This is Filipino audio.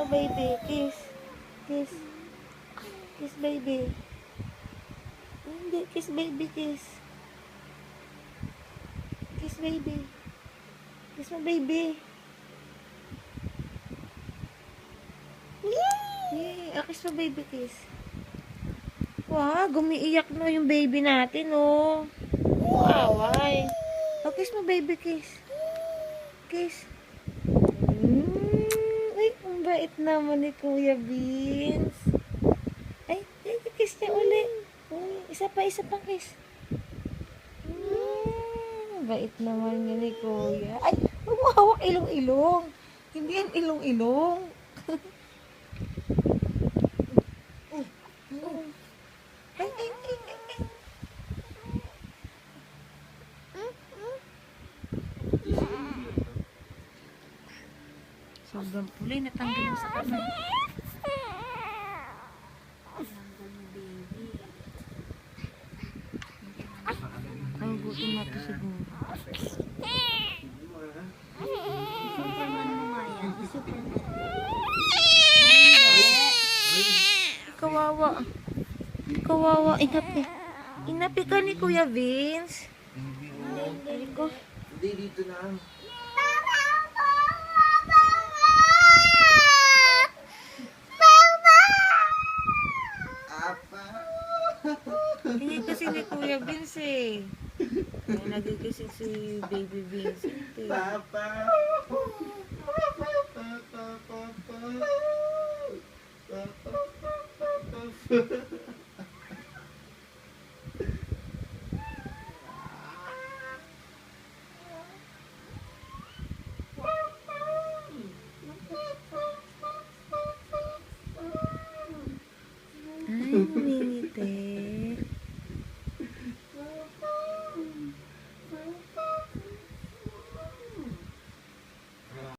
mo, baby. Kiss. Kiss. Kiss, baby. Hindi, kiss, baby, kiss. Kiss, baby. Kiss mo, baby. Yay! Kiss mo, baby, kiss. Wow, gumiiyak na yung baby natin, oh. Away. Kiss mo, baby, kiss. Kiss. Ay, ang bait naman ni Kuya Vince. Ay, kiss niya uli. Isa pang kiss. Bait naman yun ni Kuya. Ay, huwag mo hawak ilong-ilong. Hindi yan ilong-ilong. Sobrang puli, natanggal mo sa kamay. Ang gutom na to siguro. Kawawa. Kawawa. Inapi. Inapi ka ni Kuya Vince. Hindi, dito na. Apa? Hindi kasi ni Kuya Vince eh. Ay, nagigising si Baby Vince. Papa. Ay, minite.